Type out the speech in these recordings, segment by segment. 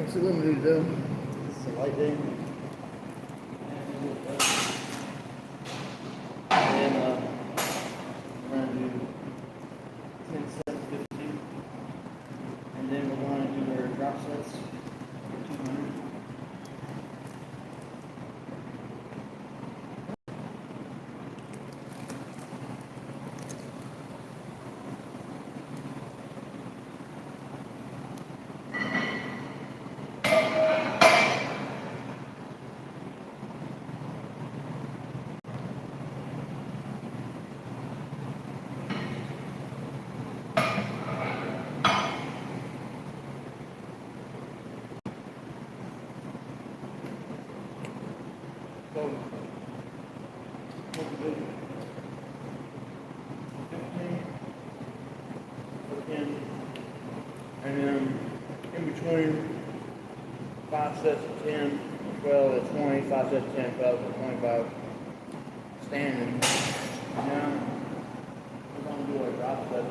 What's the limit do though? This is a light day. And we're going to do 10 sets, 50. And then we're going to do our drop sets for 200. So, 15, and then in between 5 sets of 10, 12 to 20, 5 sets of 10, 12 to 25, standing. Now, we're going to do our drop set, and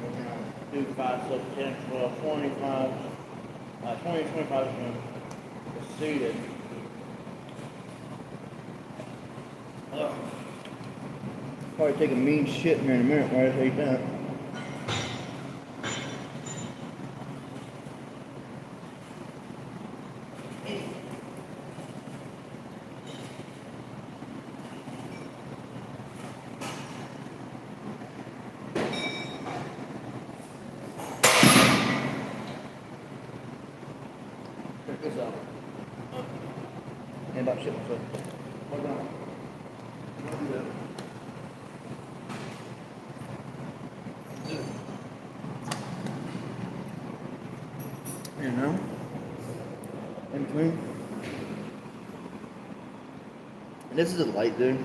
we're going to do 5 sets of 10, 12, 25, 20, 25 is going to proceed it. Probably take a mean shit in here in a minute while I take that. Check this out. And about shit myself. Hold on. Don't do that. You know, in between. And this is a light, dude.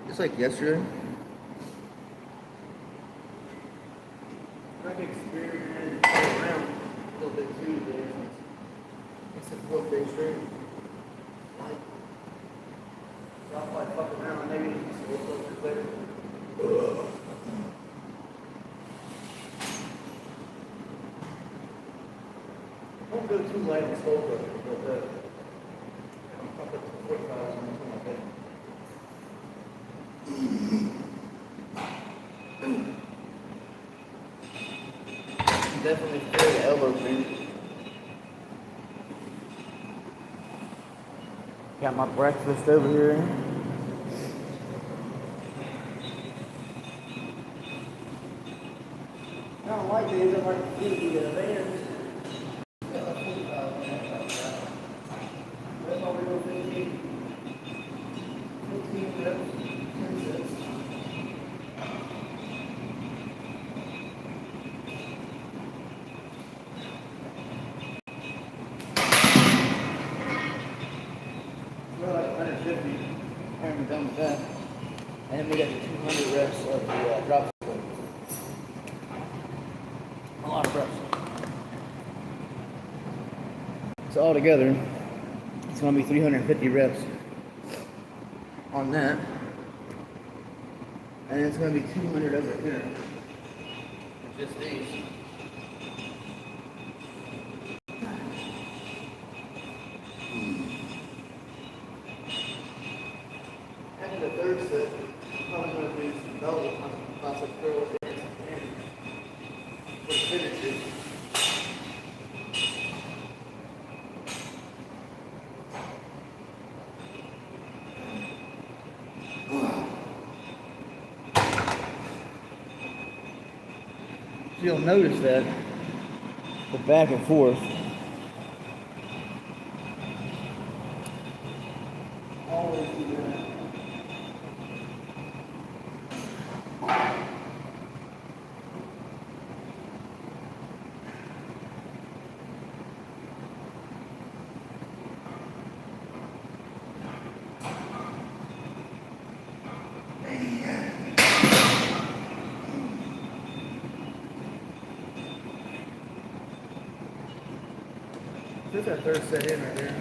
Just like yesterday. I can experiment and play around a little bit too there. It's a 4th day straight. Light. So I'll probably fuck around and maybe just a little bit later. Don't go too light and slow, but I'm up to 45 or something like that. Definitely feel the elbow pain. Got my breakfast over here. I don't like these, I like to do the bands. That's all we do, 15 reps, 10 sets. We're like 150, and we're done with that. And then we got the 200 reps of the drop split. A lot of reps. So all together, it's going to be 350 reps on that. And it's going to be 200 over here. Just these. After the third set, I'm probably going to do some double bicep curls and for the finishes. You'll notice that the back and forth always do that. This is our third set in right here.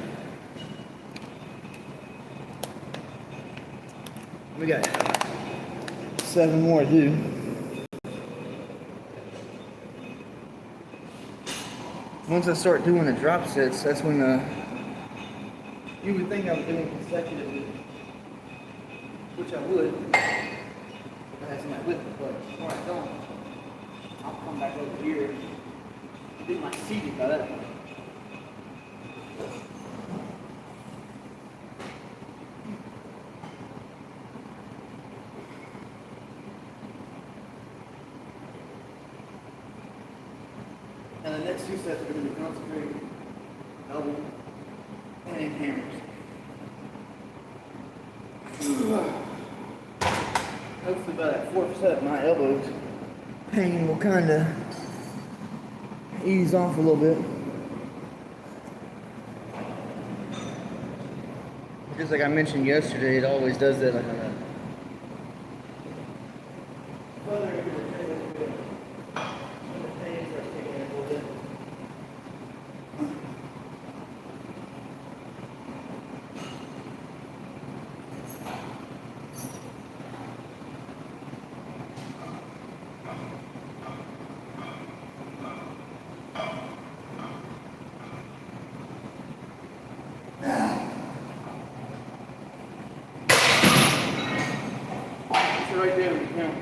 We got 7 more to do. once I start doing the drop sets, that's when you would think I'm doing consecutively, which I would if I had somebody with me, but before I don't, I'll come back over here and do my seated by that point. And the next two sets are going to be concentrated, elbow, and hammers. Hopefully by that fourth set, my elbows pain will kind of ease off a little bit. Just like I mentioned yesterday, it always does that. Like that. Right there, we count.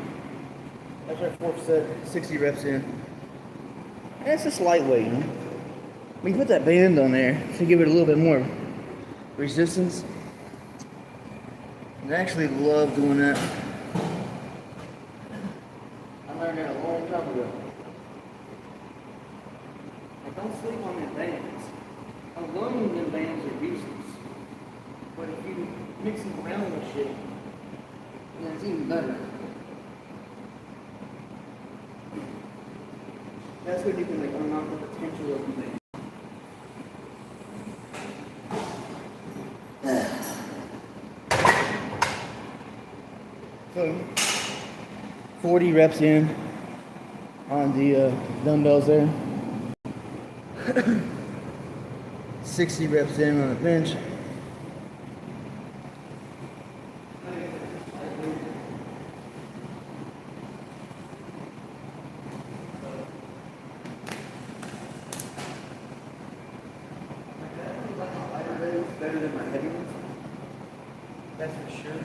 That's our fourth set, 60 reps in. And it's just lightweight, you know? We can put that band on there to give it a little bit more resistance. And I actually love doing that. I learned that a long time ago. Like, don't sleep on them bands. Alone, them bands are useless. But if you mix them around with shit, then it's even better. That's when you can like unlock the potential of the thing. So, 40 reps in on the dumbbells there. 60 reps in on the bench. Better than my heavy ones. That's for sure.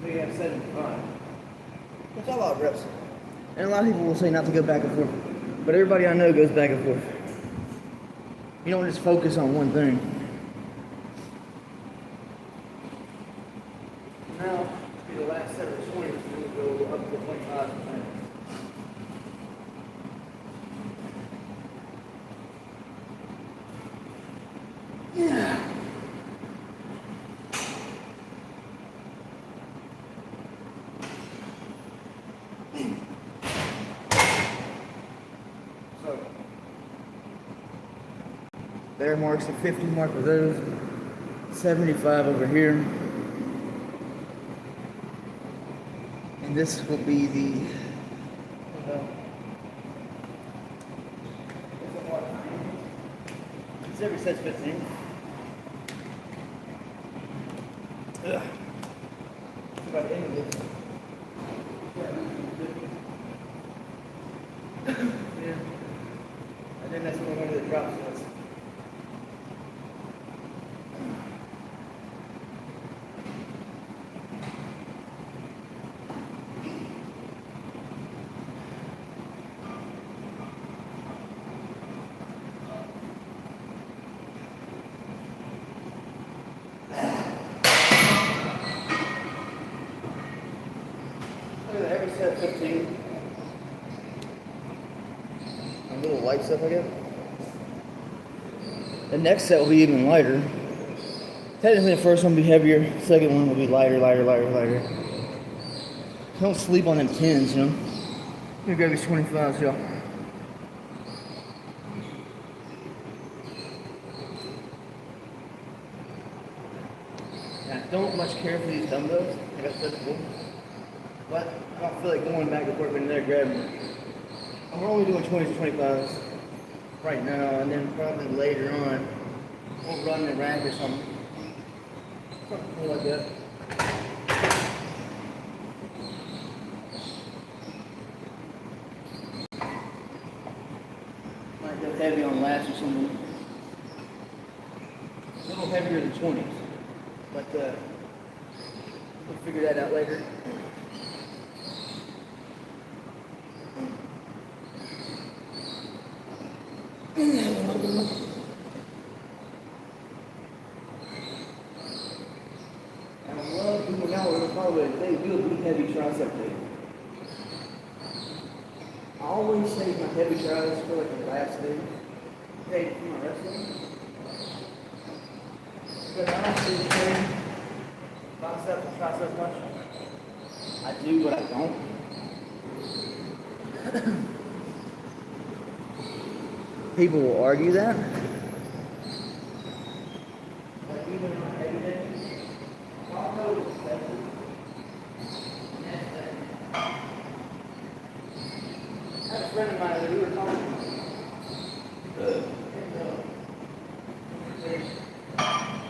We have 75. That's a lot of reps. And a lot of people will say not to go back and forth. But everybody I know goes back and forth. You don't just focus on one thing. Now, be the last set of 20, we'll go up to 25%. Yeah. So, there marks the 50 mark for those. 75 over here. And this will be the every set's 15. Ugh. That's about the end of this. Yeah. And then that's when we're going to the drop sets. Look at that, every set 15. A little light stuff I get. The next set will be even lighter. Technically the first one will be heavier, second one will be lighter. Don't sleep on them 10s, you know. Here go these 25s, y'all. And I don't much care for these dumbbells. I got such cool. But I don't feel like going back to work when they're grabbing them. I'm only doing 20s to 25s right now, and then probably later on, we'll run the rack or something. Something cool like that. Might go heavy on lats or something. A little heavier than 20s. But we'll figure that out later. And I love doing now with probably they do a big heavy tricep day. I always save my heavy tries for like the last day. Hey, for my wrestling. But I don't really train biceps and triceps much. I do, but I don't. People will argue that. But even on heavy days, I'll know it's effective. I had a friend of mine that we were talking about.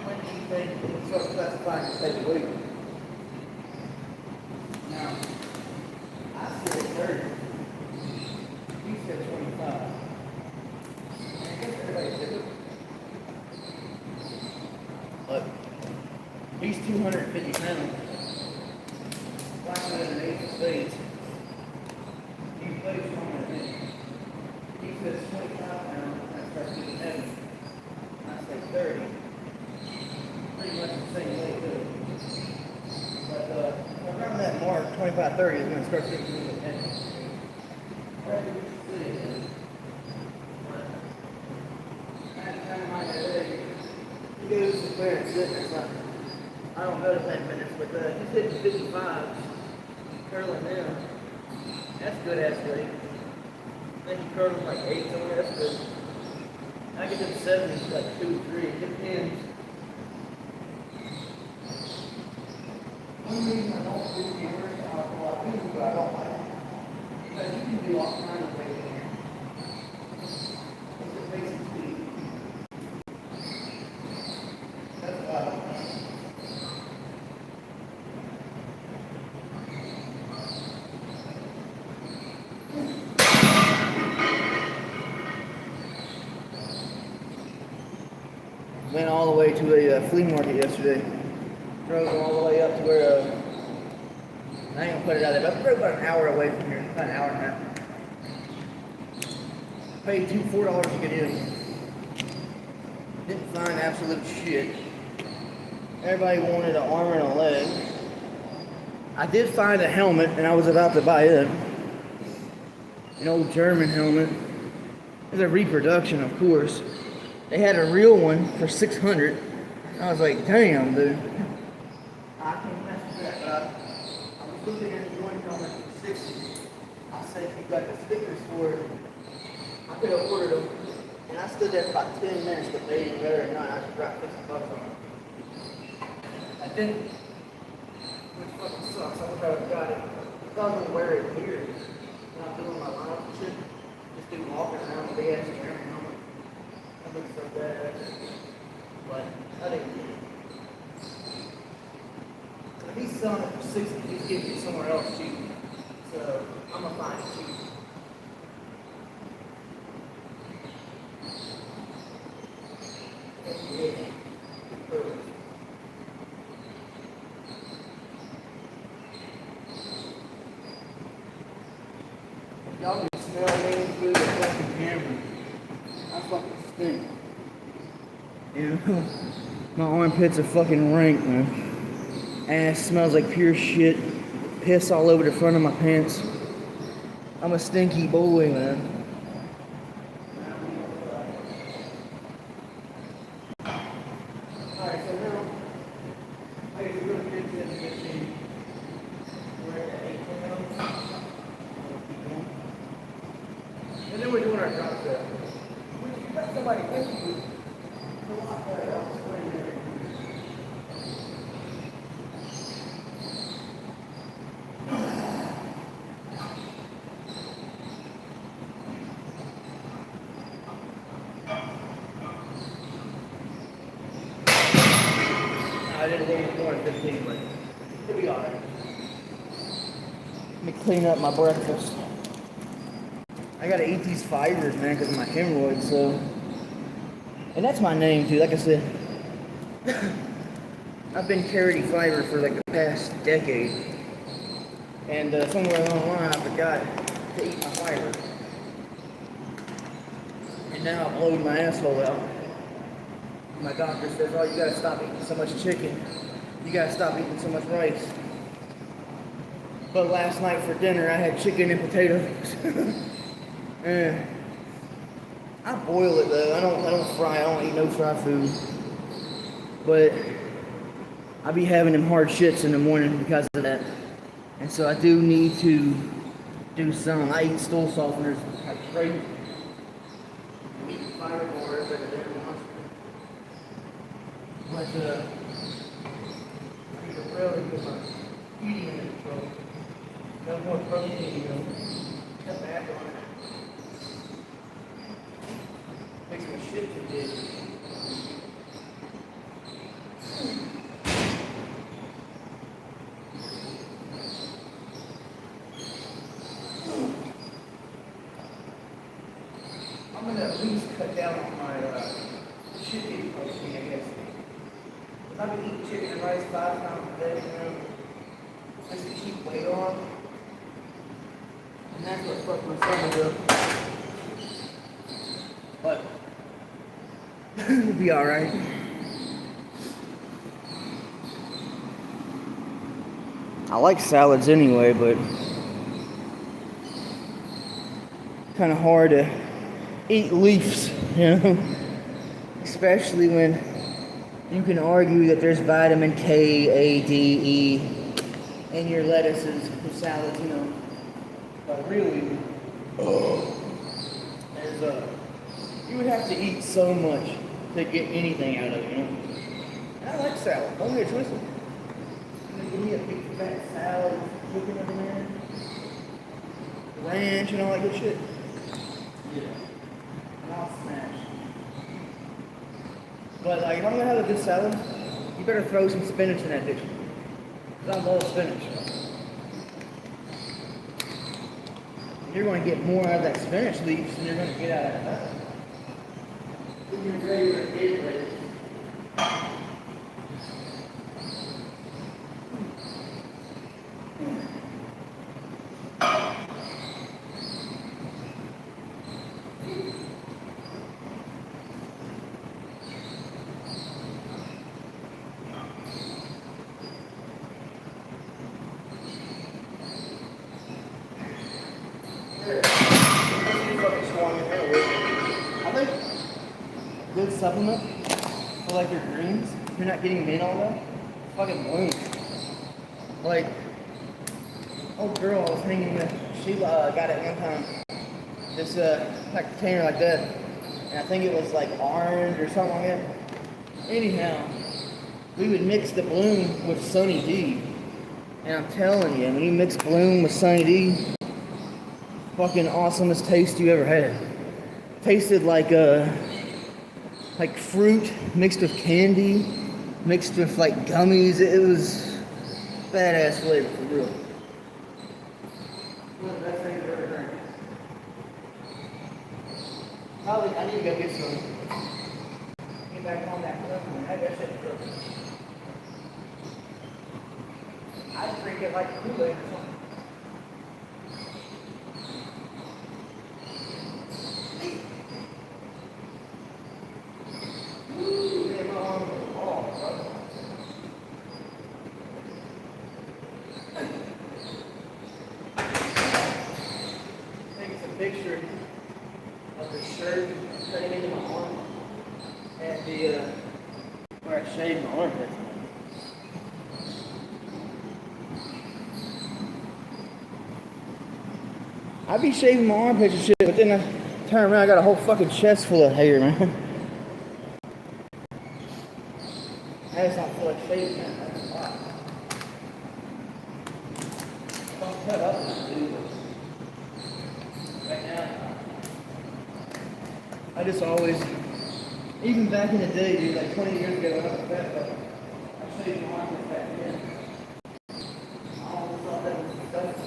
When do you think you can start specifying your heavy weight? Now, I said 30. He said 25. But he's 250 pounds. Watching at an 8 spades. He plays stronger than me. He says 25 pounds, and I start getting heavy. I say 30. Pretty much the same weight too. But around that mark, 25, 30 is when it starts getting a little bit heavy. Right, you can see. He goes to Flair and fitness. I don't go to 10 minutes, but he's hitting 55, curling down. That's good ass weight. Then he curls like 8 somewhere, that's good. I get to the 70s like 2, 3, it depends. One reason I don't do cameras, I do, but I don't like it. Because you can do all kinds of weight in here. It's just basic speed. That's why I don't like it. Went all the way to a flea market yesterday. Drove all the way up to where, I ain't gonna put it out there, but I drove about an hour away from here, about an hour and a half. Paid $4 to get in. Didn't find absolute shit. Everybody wanted an arm and a leg. I did find a helmet, and I was about to buy it. An old German helmet. It's a reproduction, of course. They had a real one for $600. I was like, damn, dude. I can't mess with that, but I was looking at the one helmet for $60. I said, if you got the stickers for it, I could have ordered them. And I stood there for about 10 minutes debating whether or not I should drop $50 on them. I didn't. Which fucking sucks. I wish I would have got it. I thought I was going to wear it here. When I'm doing my lineup and shit. Just do walking around with big ass German helmet. That looks so bad. But I didn't get it. If he's selling it for $60, he's giving it somewhere else cheap. So I'm gonna find it cheap. Y'all can smell me through the fucking camera. I fucking stink. Yeah. My armpits are fucking rank, man. Ass smells like pure shit. Piss all over the front of my pants. I'm a stinky boy, man. Alright, so now, I guess we're gonna get to this machine. We're at 8 pounds. And then we're doing our drop set. When you got somebody with you, it's a lot better. I didn't go more than 15, but it'll be alright. Let me clean up my breakfast. I gotta eat these fibers, man, because of my hemorrhoids, so. And that's my name, too, like I said. I've been carrying fiber for like the past decade. And somewhere along the line, I forgot to eat my fiber. And now I've blown my asshole out. My doctor says, oh, you gotta stop eating so much chicken. You gotta stop eating so much rice. But last night for dinner, I had chicken and potatoes. And I boil it though. I don't fry. I don't eat no fried food. But I be having them hard shits in the morning because of that. And so I do need to do some. I eat stool softeners like crazy. I eat fiber bars like a damn monster. But I need to really get my eating under control. No more protein, cut back on it. Makes my shit too big. I'm gonna at least cut down on my chicken protein, I guess. If I've been eating chicken and rice 5 times a day, just to keep weight on. And that's what fucked my stomach up. But it'll be alright. I like salads anyway, but kind of hard to eat leaves, you know? Especially when you can argue that there's vitamin K, A, D, E in your lettuces and salads, you know. But really, there's you would have to eat so much to get anything out of it, you know. And I like salad. Don't get it twisted. Give me a big fat salad, chicken over there, ranch and all that good shit. Yeah. And I'll smash. But like, if I'm gonna have a good salad, you better throw some spinach in that bitch. Because I love spinach. And you're going to get more out of that spinach leaves than you're going to get out of that. You're regular Gatorade. I think a good supplement for like your greens, if you're not getting them in all that, fucking blooms. Like, old girl I was hanging with, she got it one time, this like container like that, and I think it was like orange or something like that. Anyhow, we would mix the bloom with Sunny D, and I'm telling you, when you mix bloom with Sunny D, fucking awesomest taste you ever had. Tasted like fruit mixed with candy, mixed with like gummies. It was badass flavor for real. One of the best things I've ever drank. Probably I need to go get some. Get back on that stuff and have that shit cooked. I'd drink it like Kool-Aid or something. Picture of the shirt cutting into my arm and the where I shaved my armpit. I be shaving my armpits and shit, but then I turn around, I got a whole fucking chest full of hair, man. I just don't feel like shaving, man. That's a lot. Don't cut up, dude. Right now, I just always, even back in the day, dude, like 20 years ago when I was fat, I show you the arm lift back again. I always thought that was disgusting.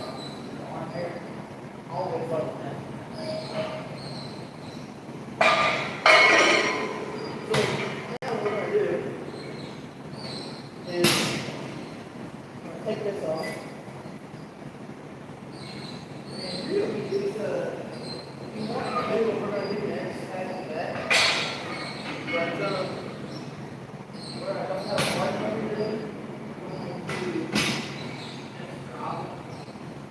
The arm hair. I always thought of that. So now what we're going to do is I'm going to take this off. And really, it's, if you want to do it, we're going to do an exercise with that. But where I don't have a light over here, we're going to drop.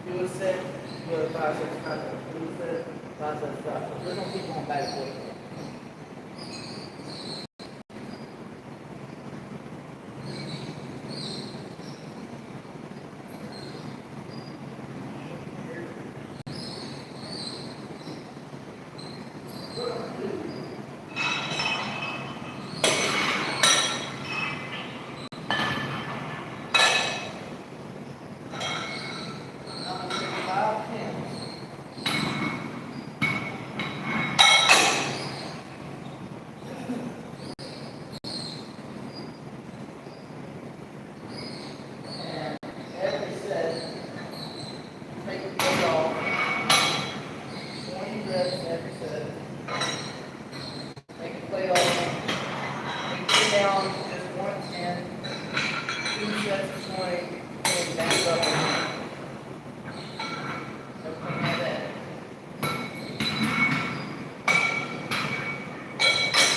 Do a set, do a bicep tricep. Do a set, bicep tricep. We're going to keep going back and forth.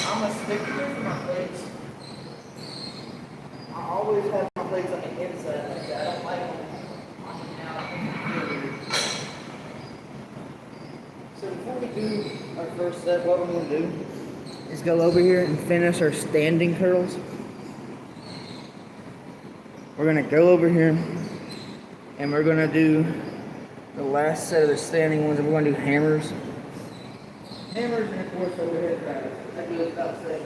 I'm a sticker for my plates. I always have my plates on the inside like that. I don't like them on the outside. So before we do our first set, what we're going to do is go over here and finish our standing curls. We're going to go over here and we're going to do the last set of the standing ones, and we're going to do hammers. Hammers and of course overhead drives. That goes without saying.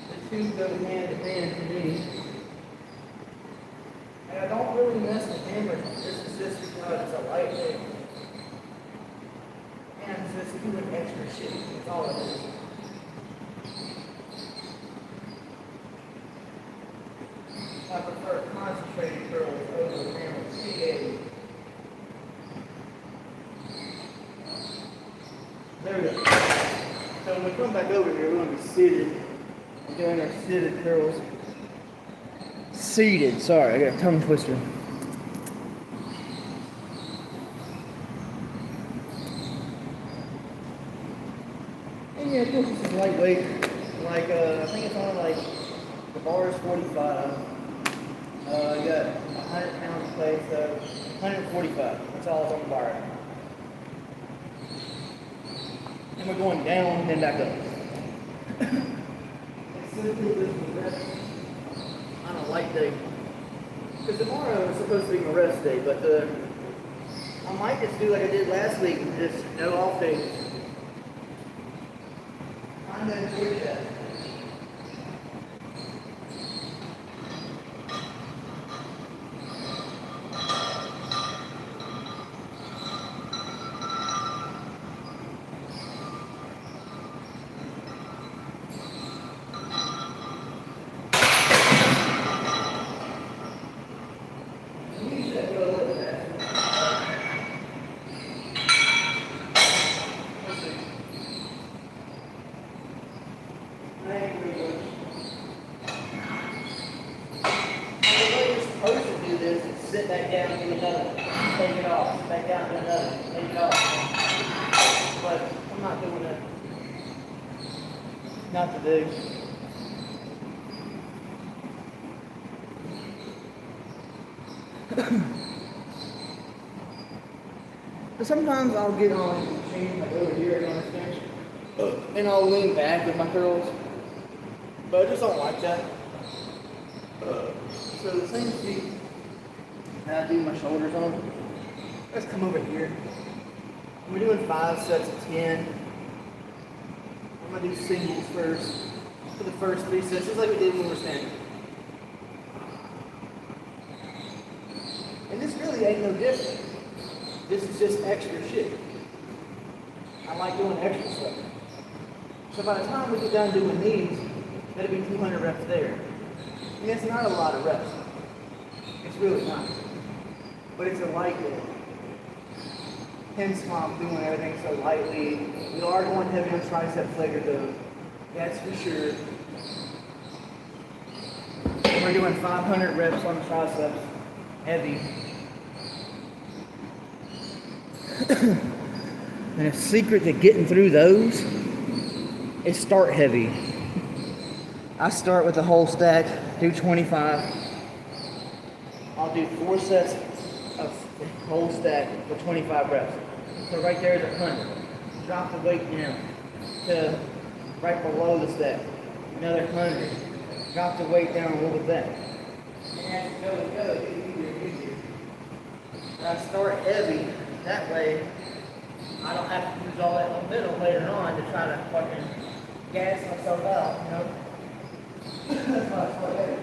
The two go hand in hand for me. And I don't really mess with hammers. This is just because it's a light weight. And it's just doing extra shit. That's all it is. I prefer concentrated curls over hammers. There we go. So when we come back over here, we're going to be seated. We're doing our seated curls. Seated, sorry, I got a tongue twister. And yeah, of course this is lightweight. Like, I think it's only like, the bar is 45. You got 100 pounds plate, so 145. That's all it's on the bar. And we're going down and then back up. On a light day. Because tomorrow is supposed to be my rest day, but I might just do like I did last week and just no off days. I'm going to do that. Sit back down, do another, take it off, back down, do another, take it off. But I'm not doing that. Not today. But sometimes I'll get on the machine, like over here on this bench, and I'll lean back with my curls. But I just don't like that. So the same feet I do my shoulders on. Let's come over here. We're doing 5 sets of 10. I'm going to do singles first for the first 3 sets, just like we did when we were standing. And this really ain't no different. This is just extra shit. I like doing extra stuff. So by the time we get done doing these, that'll be 200 reps there. Yeah, it's not a lot of reps. It's really not. But it's a light day. Hence why I'm doing everything so lightly. We are going heavy on tricep Flair though. That's for sure. We're doing 500 reps on the triceps. Heavy. And a secret to getting through those is start heavy. I start with the whole stack, do 25. I'll do 4 sets of the whole stack for 25 reps. So right there is 100. Drop the weight down to right below the stack. Another 100. Drop the weight down a little bit back. And go, it gets easier. I start heavy, that way I don't have to use all that in the middle later on to try to fucking gas myself out, you know? That's why I start heavy.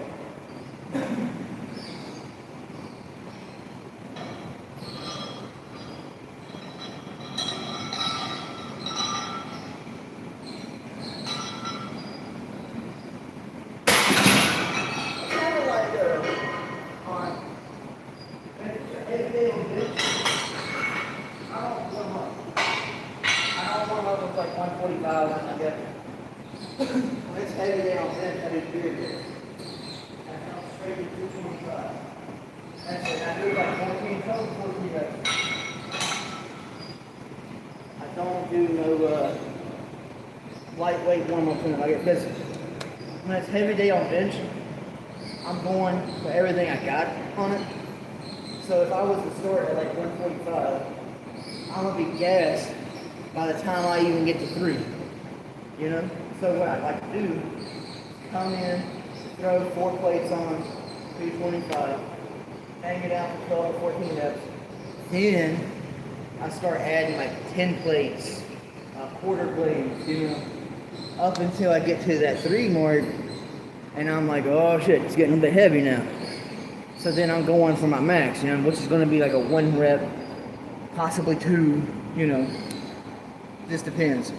Like 145 I get. When it's heavy day on bench, I do beer day. And I come straight to 225. That's it. I do like 14 total, 14 reps. I don't do no lightweight warm-up when I get busy. When it's heavy day on bench, I'm going for everything I got on it. So if I was to start at like 145, I'm gonna be gassed by the time I even get to 3, you know? So what I like to do, come in, throw 4 plates on, 225, hang it out for 12 or 14 reps. Then I start adding like 10 plates, quarter blades, you know, up until I get to that 3 mark, and I'm like, oh shit, it's getting a bit heavy now. So then I'm going for my max, you know, which is gonna be like a 1 rep, possibly 2, you know. Just depends.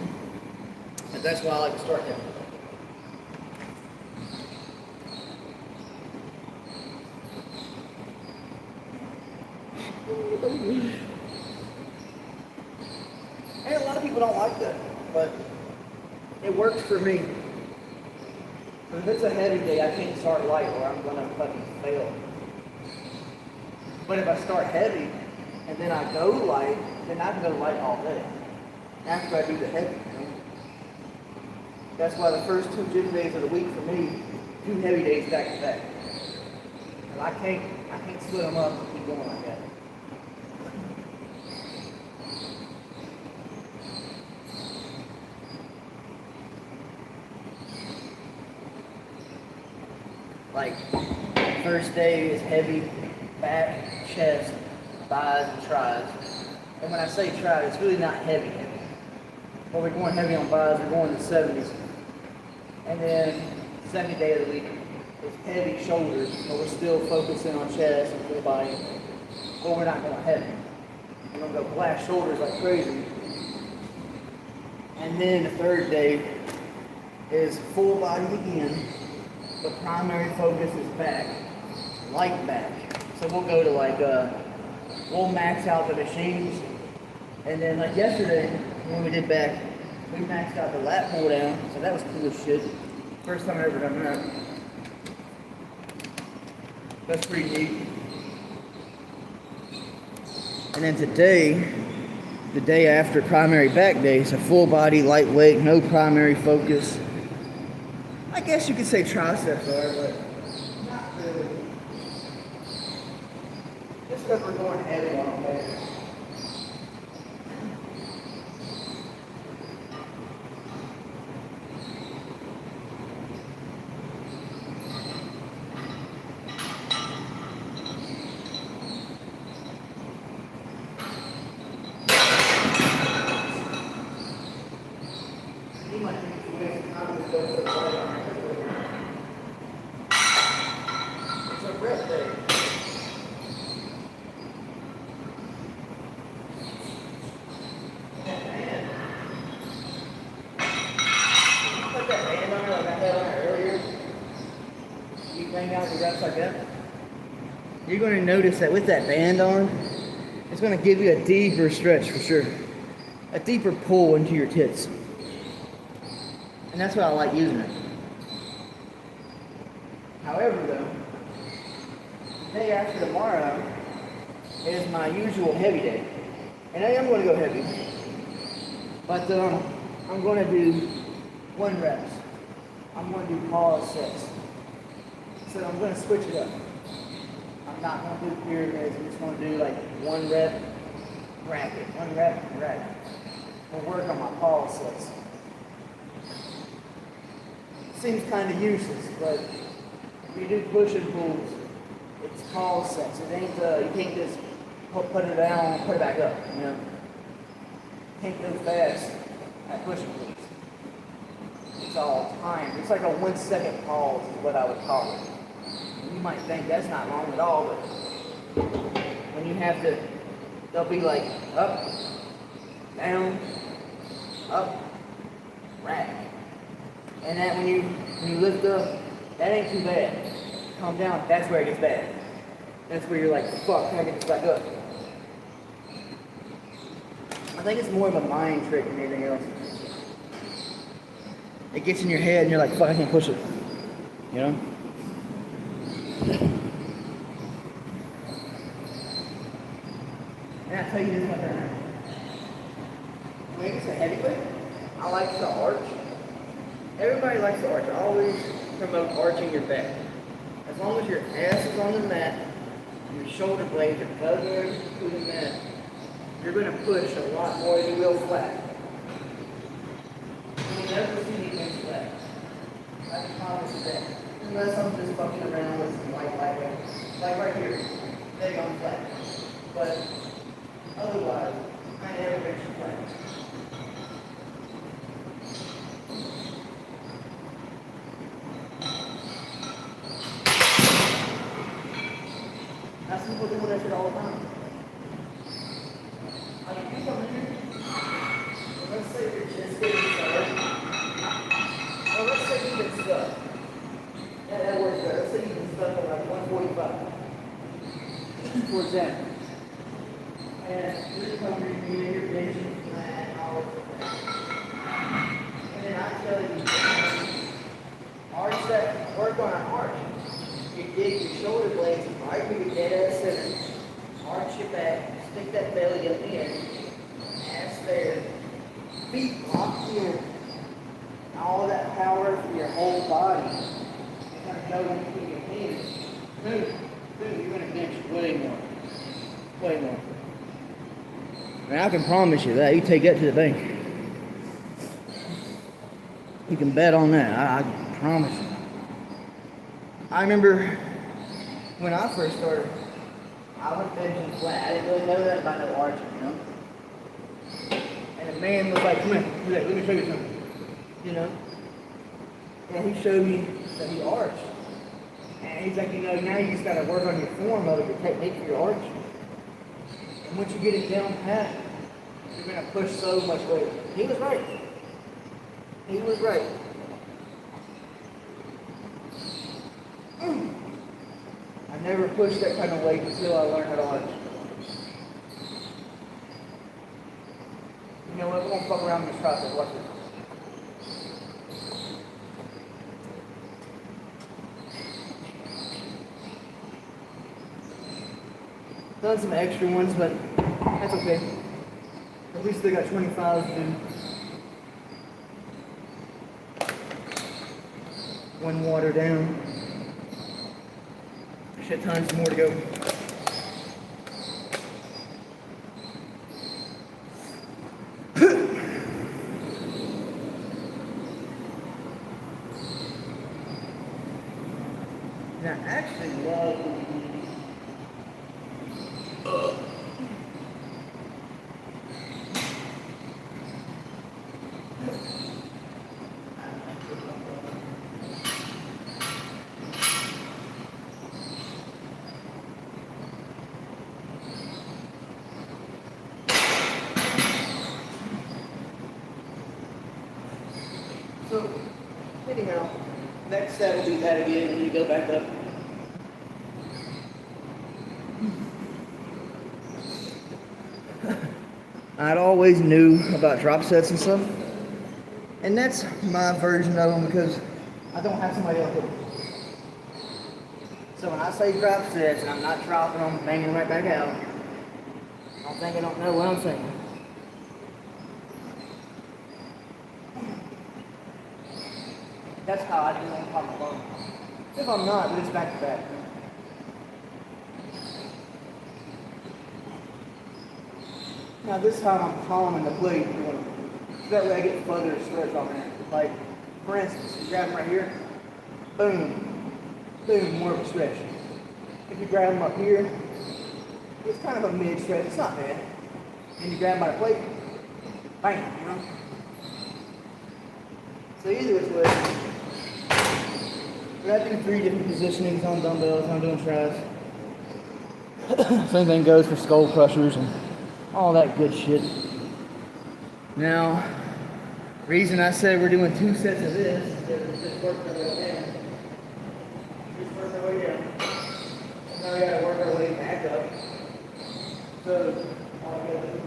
But that's why I like to start heavy. And a lot of people don't like that, but it works for me. If it's a heavy day, I can't start light or I'm gonna fucking fail. But if I start heavy and then I go light, then I can go light all day after I do the heavy. You know? That's why the first 2 gym days of the week for me, 2 heavy days back to back. And I can't split them up and keep going like that. Like, first day is heavy, back, chest, thighs, and tries. And when I say tries, it's really not heavy. But we're going heavy on buys, we're going to the 70s. And then, second day of the week, it's heavy shoulders, but we're still focusing on chest and full body. But we're not going heavy. We're going to go blast shoulders like crazy. And then the third day is full body again. The primary focus is back, light back. So we'll go to like, we'll max out the machines. And then like yesterday, when we did back, we maxed out the lat pull down, so that was cool as shit. First time I've ever done that. That's pretty neat. And then today, the day after primary back day, it's a full body, lightweight, no primary focus. I guess you could say triceps are, but not really. Just because we're going heavy on them. bang out the reps like that, you're going to notice that with that band on, it's going to give you a deeper stretch for sure. A deeper pull into your tits. And that's why I like using it. However though, the day after tomorrow is my usual heavy day. And I am going to go heavy. But I'm going to do 1 reps. I'm going to do pause sets. So I'm going to switch it up. I'm not going to do pyramids. I'm just going to do like 1 rep, bracket. 1 rep, bracket. We'll work on my pause sets. Seems kind of useless, but if you do push and pulls, it's pause sets. It ain't, you can't just put it down and put it back up, you know? You can't go fast at push and pulls. It's all timed. It's like a 1 second pause is what I would call it. You might think that's not long at all, but when you have to, they'll be like up, down, up, rack. And that when you lift up, that ain't too bad. Calm down, that's where it gets bad. That's where you're like, fuck, can I get this back up? I think it's more of a mind trick than anything else. It gets in your head and you're like, fuck, I can't push it. You know? And I tell you this one thing. When it's a heavyweight, I like to arch. Everybody likes to arch. I always promote arching your back. As long as your ass is on the mat, your shoulder blades are covering to the mat, you're going to push a lot more than you will flat. You'll never see anything flat. I can promise you that. Unless I'm just fucking around with some light weight. Like right here. They go flat. But otherwise, I never make you flat. That's people doing that shit all the time. Like if you come in here, let's say you're just getting started. Well, let's say you get stuck. That works better. Let's say you get stuck at like 145. For example. And you're coming here, you're benching flat, all over the place. And then I tell you, arch that, work on an arch. You dig your shoulder blades right where your dead ass center. Arch your back, stick that belly up in, ass there, feet locked in. All that power for your whole body. It's going to go into your hands. Boom, you're going to bench way more. Way more. And I can promise you that. You take that to the bank. You can bet on that. I promise you. I remember when I first started, I was benching flat. I didn't really know that about no arching, you know? And the man was like, come here, let me show you something. You know? And he showed me that he arched. And he's like, you know, now you just got to work on your form of it, your technique for your arch. And once you get it down pat, you're going to push so much weight. He was right. He was right. I never pushed that kind of weight until I learned how to arch. You know what? We're going to fuck around with this process. Watch this. Done some extra ones, but that's okay. At least they got 25 to do. One water down. Shit, tons more to go. Now, I actually love. So, anyhow, next set will be that again, and you go back up. I'd always knew about drop sets and stuff. And that's my version of them because I don't have somebody else with me. So when I say drop sets and I'm not dropping them, banging right back out, don't think I don't know what I'm saying. That's how I do on top of the bone. If I'm not, then it's back to back. Now this time I'm calming the plate. That way I get further stretch on there. Like, for instance, you grab them right here, boom, boom, more of a stretch. If you grab them up here, it's kind of a mid stretch, it's not bad. And you grab them by the plate, bang, you know? So either which way, I do 3 different positionings on dumbbells when I'm doing tries. Same thing goes for skull crushers and all that good shit. Now, the reason I said we're doing 2 sets of this is because we just worked our way down. Just worked our way down. Now we gotta work our way back up. So, all I gotta do is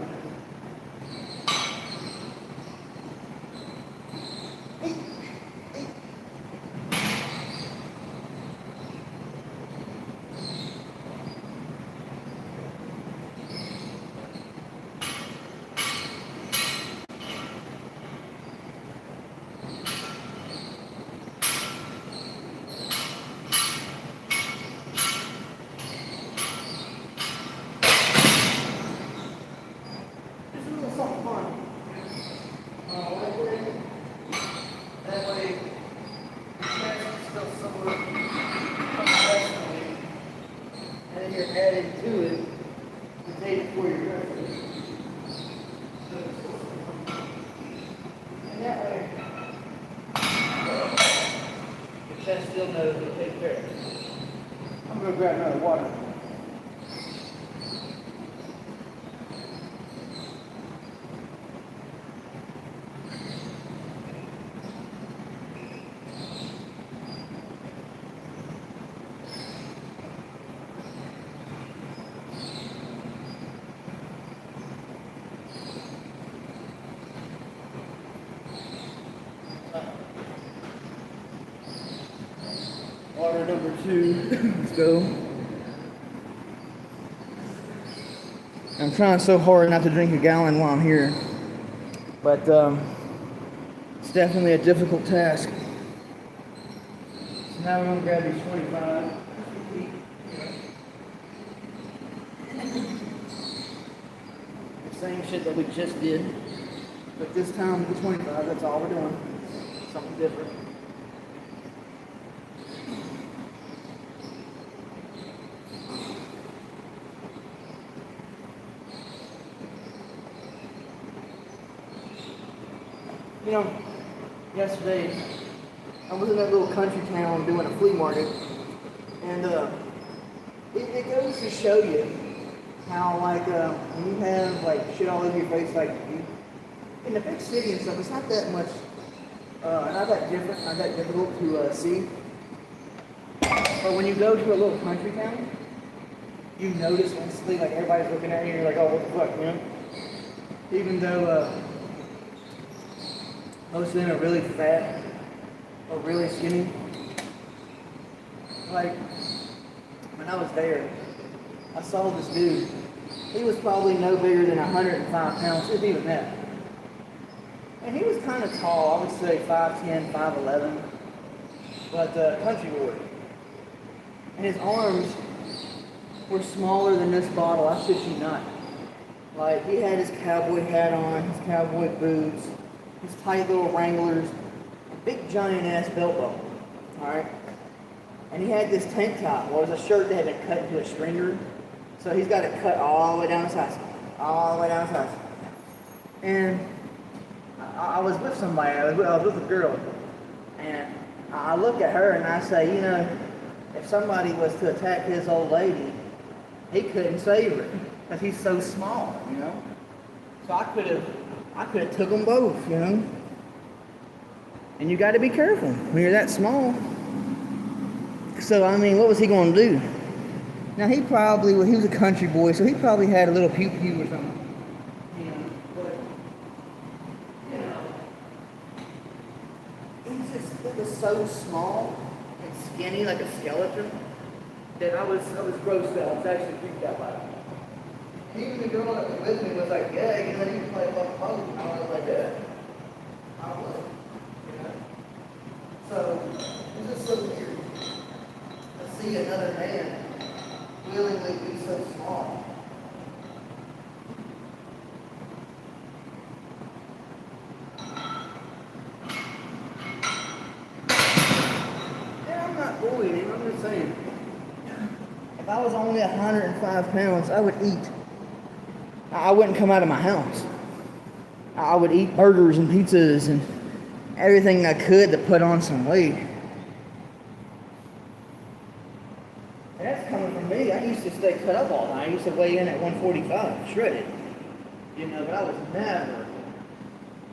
still knows to take care of it. I'm going to grab another water. Water number 2. Let's go. I'm trying so hard not to drink a gallon while I'm here, but it's definitely a difficult task. So now we're going to grab these 25. The same shit that we just did, but this time with the 25, that's all we're doing. Something different. You know, yesterday I was in that little country town doing a flea market, and it goes to show you how, like, when you have like shit all over your face, like in the big city and stuff, it's not that much, not that difficult to see. But when you go to a little country town, you notice instantly, like, everybody's looking at you, and you're like, oh, what the fuck, you know? Even though most of them are really fat or really skinny. Like, when I was there, I saw this dude. He was probably no bigger than 105 pounds, if even that. And he was kind of tall, I would say 5'10", 5'11", but country boy. And his arms were smaller than this bottle, I shit you not. Like, he had his cowboy hat on, his cowboy boots, his tight little Wranglers, a big giant ass belt buckle, alright? And he had this tank top, well, it was a shirt that had been cut into a stringer, so he's got it cut all the way down his side, all the way down his side. And I was with somebody, I was with a girl, and I look at her and I say, you know, if somebody was to attack his old lady, he couldn't save her, because he's so small, you know? So I could have took them both, you know? And you got to be careful when you're that small. So, I mean, what was he going to do? Now, he was a country boy, so he probably had a little pew-pew or something, you know? so small and skinny like a skeleton that I was grossed out. I was actually freaked out by it. And even the girl that was with me was like, yeah, you know, you can play fucking poker. And I was like, yeah, I would. You know? So, it's just so weird to see another man willingly be so small. Yeah, I'm not bullying him, I'm just saying. If I was only 105 pounds, I would eat. I wouldn't come out of my house. I would eat burgers and pizzas and everything I could to put on some weight. And that's coming from me. I used to stay cut up all night. I used to weigh in at 145, shredded. You know, but I was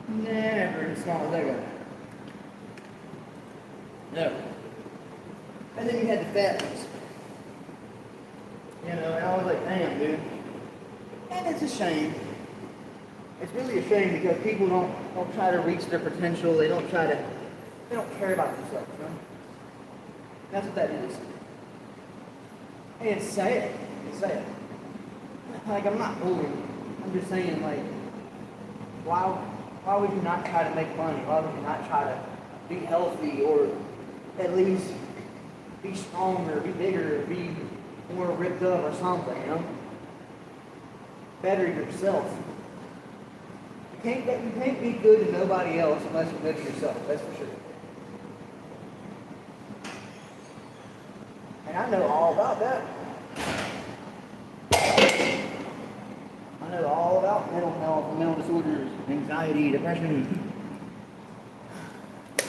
never as small as I got. Never. And then you had the fat ones. You know, and I was like, damn, dude. And it's a shame. It's really a shame because people don't try to reach their potential. They don't care about themselves, you know? That's what that is. And it's sad. It's sad. Like, I'm not bullying. I'm just saying, like, why would you not try to make money? Why would you not try to be healthy or at least be stronger, be bigger, be more ripped up or something, you know? Better yourself. You can't be good to nobody else unless you're good to yourself, that's for sure. And I know all about that. I know all about mental health, mental disorders, anxiety, depression.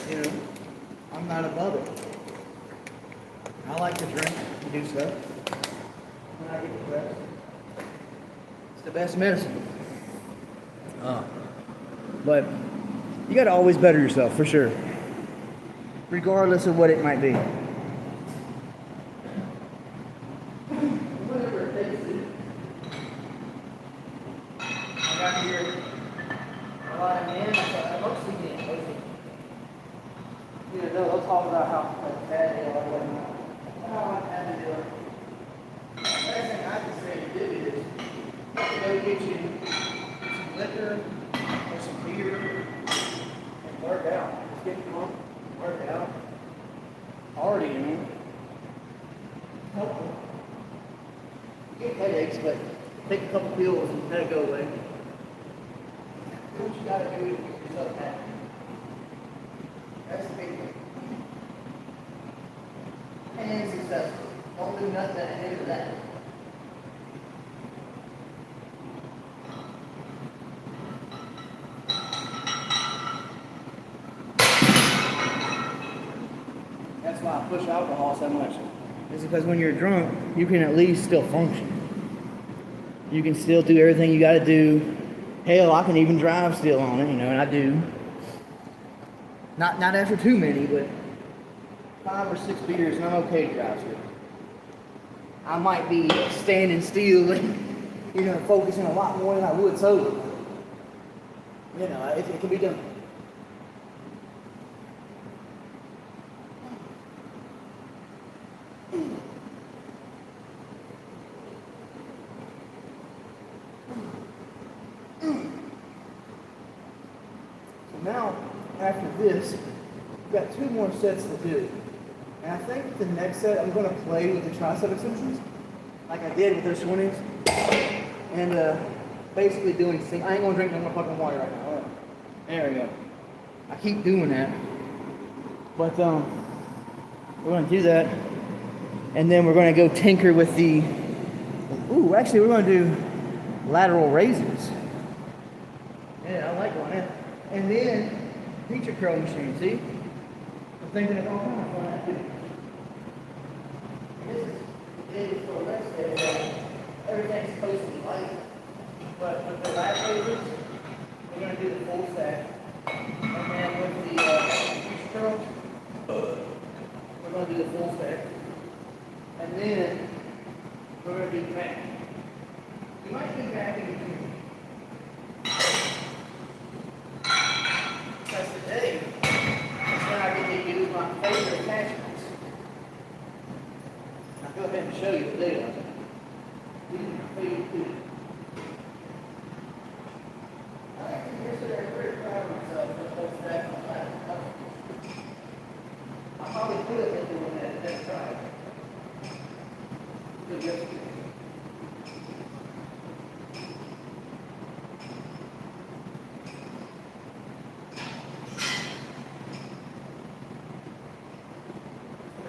You know, I'm not above it. I like to drink and do stuff when I get depressed. It's the best medicine. But you gotta always better yourself, for sure. Regardless of what it might be. Whatever it takes to. I got here a lot of men, mostly men. You know, they'll talk about how bad they are, whatnot. I don't want to have to do it. The best thing I can say to do is go get you some liquor or some beer and work out. Just get drunk, work out. Already, you know. Helpful. You get headaches, but take a couple pills and let it go away. Do what you gotta do to keep yourself happy. That's the big thing. And successful. Don't do nothing that hinders that. That's why I push alcohol so much. It's because when you're drunk, you can at least still function. You can still do everything you gotta do. Hell, I can even drive still on it, you know, and I do. Not after too many, but 5 or 6 beers and I'm okay to drive still. I might be standing still and, you know, focusing a lot more than I would sober. You know, it can be done. So now, after this, we've got 2 more sets to do. And I think the next set, I'm going to play with the tricep extensions, like I did with those 20s. And basically doing I ain't going to drink no more fucking water right now. Right. There we go. I keep doing that. But we're going to do that. And then we're going to go tinker with the... Ooh, actually we're going to do lateral raises. Yeah, I like one. And then teacher curl machine, see? I'm thinking of all kinds of fun activities. This is the day before rest day, so everything's supposed to be light. But with the lat raises, we're going to do the full stack. And then with the teacher curl, we're going to do the full stack. And then we're going to do back. You might do back in between. Because today, it's when I get to use my go ahead and show you the data. These are my favorite too. I think yesterday I'm pretty proud of myself for those back on that. I probably could have been doing that next time. Good yesterday.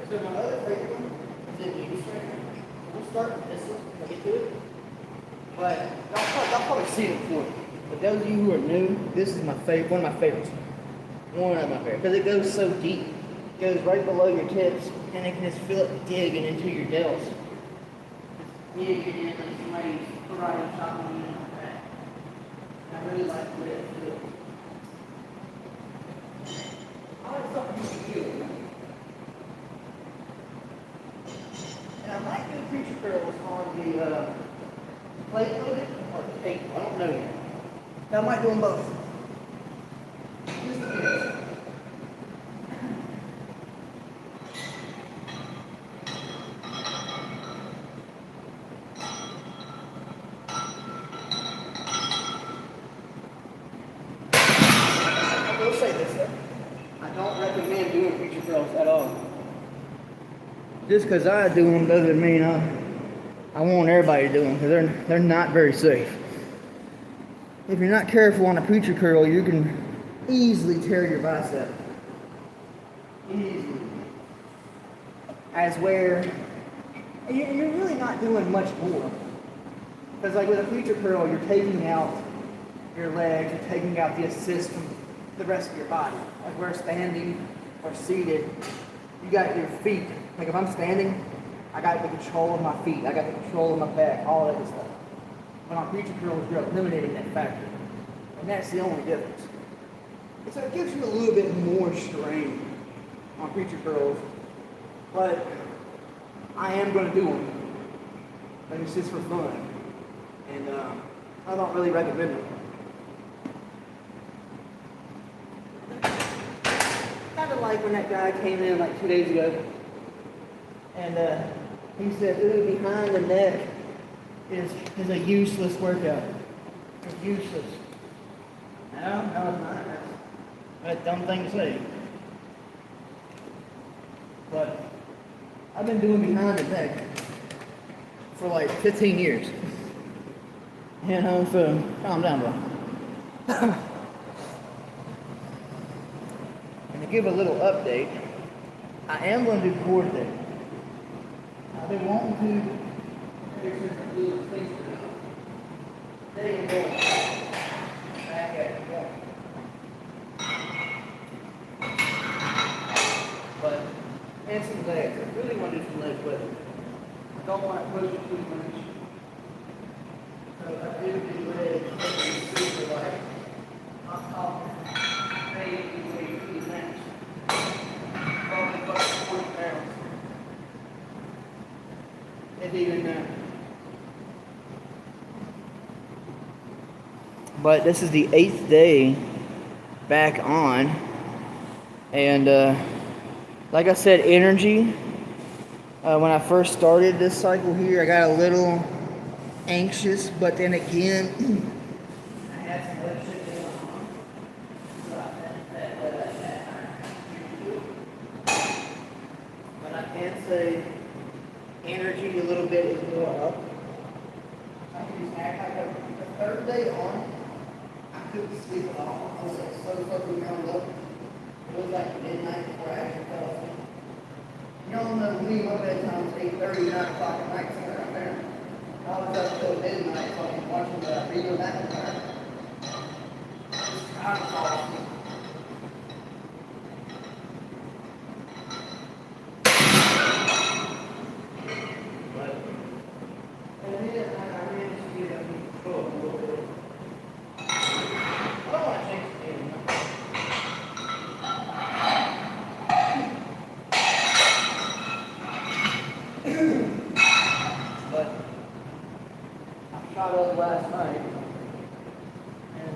So my other favorite one is in use right now. We'll start with this one. We'll get to it. But y'all probably seen it before. But those of you who are new, this is my favorite, one of my favorites. One of my favorites. Because it goes so deep. It goes right below your tips, and it can just feel it digging into your delts. Digging in like somebody's karate chopping you in like that. And I really like the way it feels. I like something you can feel. And I might do preacher curls on the plate loaded or the table. I don't know yet. I might do them both. Just a guess. I will say this though. I don't recommend doing preacher curls at all. Just because I do them doesn't mean I want everybody to do them, because they're not very safe. If you're not careful on a preacher curl, you can easily tear your bicep. Easily. As where, and you're really not doing much more. Because like with a preacher curl, you're taking out your legs, you're taking out the assist from the rest of your body. Like we're standing or seated, you got your feet. Like if I'm standing, I got the control of my feet, I got the control of my back, all that good stuff. But on preacher curls, you're eliminating that factor. And that's the only difference. And so it gives you a little bit more strain on preacher curls. But I am going to do them. But it's just for fun. And I don't really recommend them. Kind of like when that guy came in like 2 days ago. And he said, ooh, behind the neck is a useless workout. It's useless. No, it's not. That's a dumb thing to say. But I've been doing behind the neck for like 15 years. You know, so calm down, bro. And to give a little update, I am going to do core today. I've been wanting to. There's some little things to do. There you go. Back at it. Yeah. But, and some legs. I really want to do some legs, but I don't want to push it too much. So I do legs, super light. I'm talking maybe weight 2 max. Probably about 40 pounds. And even but this is the 8th day back on, and like I said, energy. When I first started this cycle here, I got a little anxious, but then again, I had some other shit going on. But I can say energy a little bit is more up. I can just act like the 3rd day on, I couldn't sleep at all. I was like so fucking ground up. It was like midnight before I actually fell asleep. Y'all know me, my bedtime was 8:30, 9 o'clock at night, somewhere around there. I was up till midnight fucking watching the Reno McIntyre. Just trying to fall asleep. Last night, and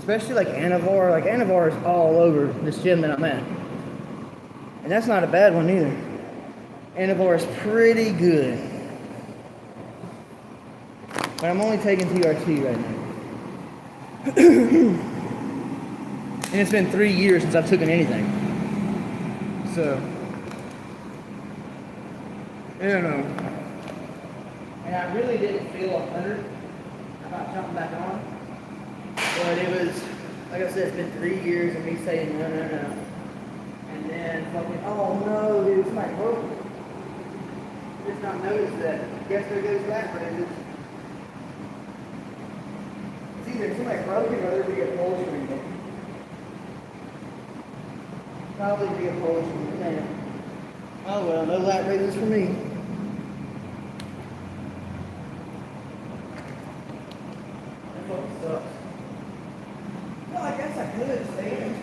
Especially like Anavar. Like Anavar is all over this gym that I'm at. And that's not a bad one either. Anavar is pretty good. But I'm only taking TRT right now. And it's been 3 years since I've taken anything. So, I don't know. And I really didn't feel 100 about jumping back on. But it was, like I said, it's been 3 years of me saying no, no, no. And then fucking, oh no, dude, somebody broke it. Just not noticed that. Guess there goes lat raises. It's either somebody broke it or there'd be a upholstery in it. Probably be a upholstery, man. Oh well, no lat raises for me. That fucking sucks. Well, I guess I could stand.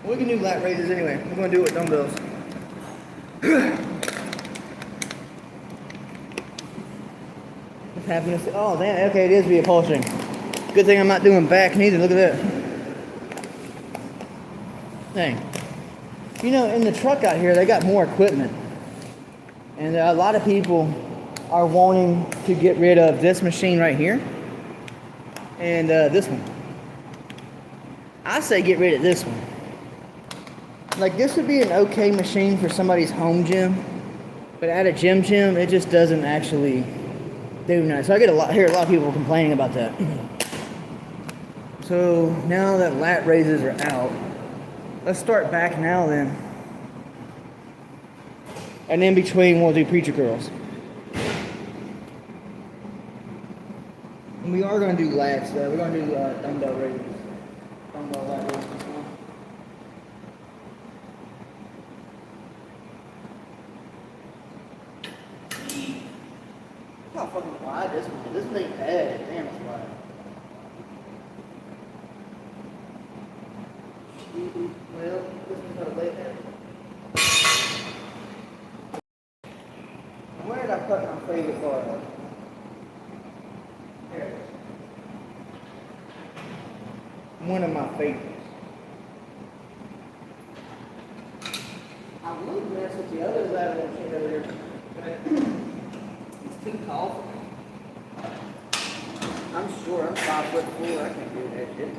We can do lat raises anyway. We're going to do it with dumbbells. What's happening? Oh, damn. Okay, it is reupholstering. Good thing I'm not doing back neither. Look at that. Dang. You know, in the truck out here, they got more equipment. And a lot of people are wanting to get rid of this machine right here. And this one. I say get rid of this one. Like, this would be an okay machine for somebody's home gym, but at a gym, it just doesn't actually do nice. So I hear a lot of people complaining about that. So now that lat raises are out, let's start back now then. And in between, we'll do preacher curls. And we are going to do lats, though. We're going to do dumbbell raises. Dumbbell lat raises. Look how fucking wide this one is. This one ain't bad. Damn, it's wide. Well, this one's got a late head. Where did I cut my favorite part off? There it is. One of my favorites. I would mess with the other lateral shit over here, but it's too tall for me. I'm sure I'm 5'4". I can't do that shit.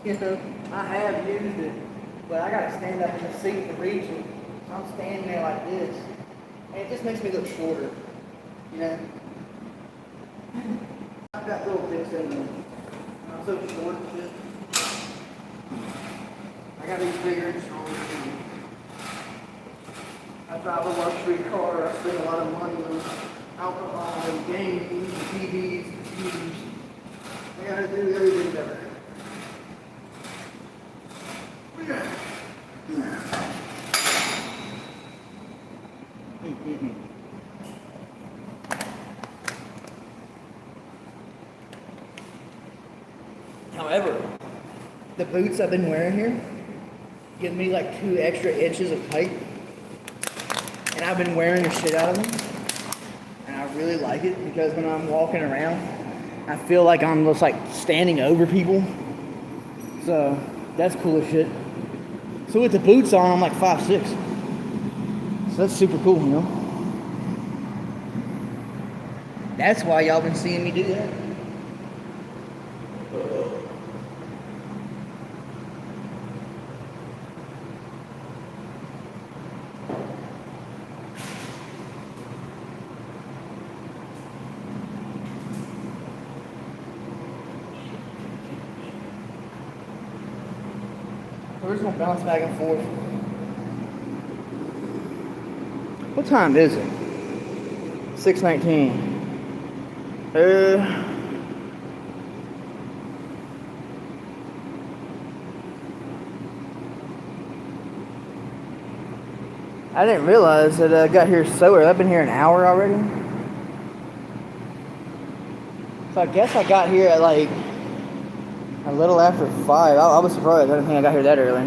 You know, I have used it, but I gotta stand up in the seat to reach it. So I'm standing there like this, and it just makes me look shorter. You know, I've got little dicks in me. I'm so short and shit. I gotta be bigger and stronger than me. I drive a luxury car. I spend a lot of money on alcohol and games and TVs and computers. I gotta do everything better. However, the boots I've been wearing here give me like 2 extra inches of height. And I've been wearing the shit out of them. And I really like it because when I'm walking around, I feel like I'm just like standing over people. So that's cool as shit. So with the boots on, I'm like 5'6". So that's super cool, you know? That's why y'all been seeing me do that. We're just gonna bounce back and forth. What time is it? 6:19. I didn't realize that I got here so early. I've been here an hour already. So I guess I got here at like a little after 5. I was surprised. I didn't think I got here that early.